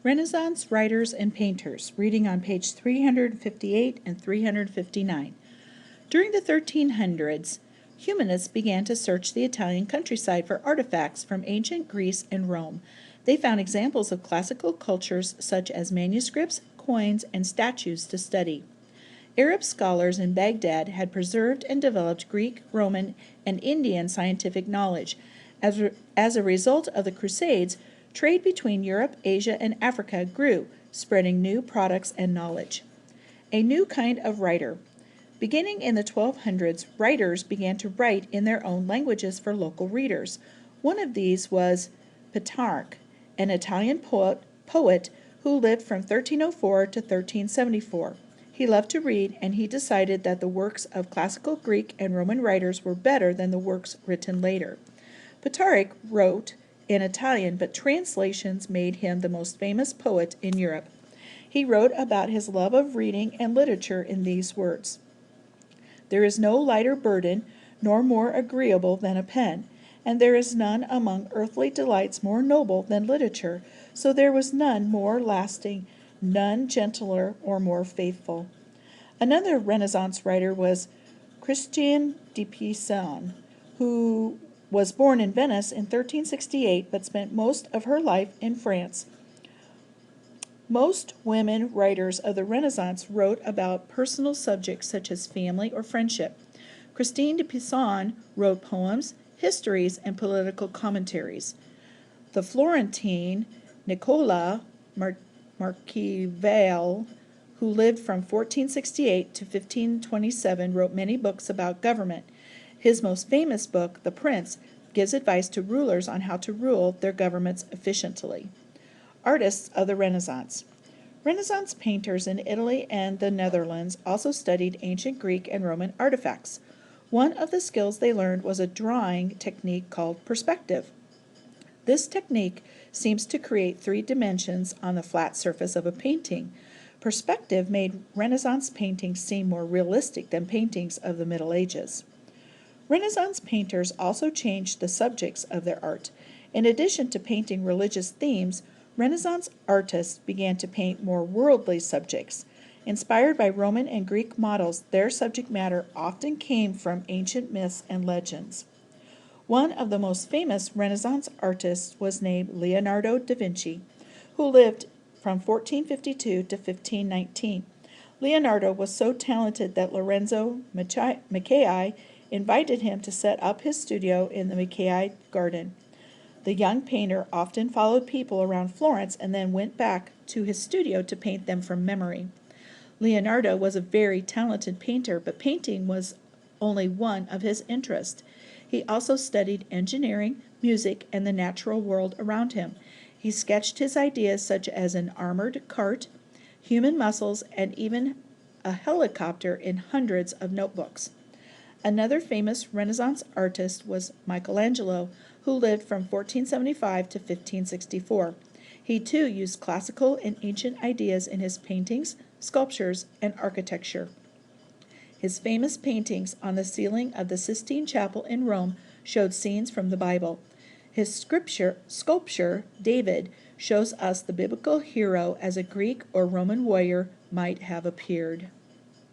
Renaissance Writers and Painters, reading on page 358 and 359. During the 1300s, humanists began to search the Italian countryside for artifacts from ancient Greece and Rome. They found examples of classical cultures such as manuscripts, coins, and statues to study. Arab scholars in Baghdad had preserved and developed Greek, Roman, and Indian scientific knowledge. As a result of the Crusades, trade between Europe, Asia, and Africa grew, spreading new products and knowledge. A new kind of writer. Beginning in the 1200s, writers began to write in their own languages for local readers. One of these was Petrarch, an Italian poet who lived from 1304 to 1374. He loved to read, and he decided that the works of classical Greek and Roman writers were better than the works written later. Petrarch wrote in Italian, but translations made him the most famous poet in Europe. He wrote about his love of reading and literature in these words: "There is no lighter burden, nor more agreeable than a pen, and there is none among earthly delights more noble than literature, so there was none more lasting, none gentler or more faithful." Another Renaissance writer was Christian de Pizan, who was born in Venice in 1368 but spent most of her life in France. Most women writers of the Renaissance wrote about personal subjects such as family or friendship. Christine de Pizan wrote poems, histories, and political commentaries. The Florentine Nicola Machiavelli, who lived from 1468 to 1527, wrote many books about government. His most famous book, The Prince, gives advice to rulers on how to rule their governments efficiently. Artists of the Renaissance. Renaissance painters in Italy and the Netherlands also studied ancient Greek and Roman artifacts. One of the skills they learned was a drawing technique called perspective. This technique seems to create 3 dimensions on the flat surface of a painting. Perspective made Renaissance paintings seem more realistic than paintings of the Middle Ages. Renaissance painters also changed the subjects of their art. In addition to painting religious themes, Renaissance artists began to paint more worldly subjects. Inspired by Roman and Greek models, their subject matter often came from ancient myths and legends. One of the most famous Renaissance artists was named Leonardo da Vinci, who lived from 1452 to 1519. Leonardo was so talented that Lorenzo Mattei invited him to set up his studio in the Mattei Garden. The young painter often followed people around Florence and then went back to his studio to paint them from memory. Leonardo was a very talented painter, but painting was only one of his interests. He also studied engineering, music, and the natural world around him. He sketched his ideas such as an armored cart, human muscles, and even a helicopter in hundreds of notebooks. Another famous Renaissance artist was Michelangelo, who lived from 1475 to 1564. He too used classical and ancient ideas in his paintings, sculptures, and architecture. His famous paintings on the ceiling of the Sistine Chapel in Rome showed scenes from the Bible. His sculpture, David, shows us the biblical hero as a Greek or Roman warrior might have appeared.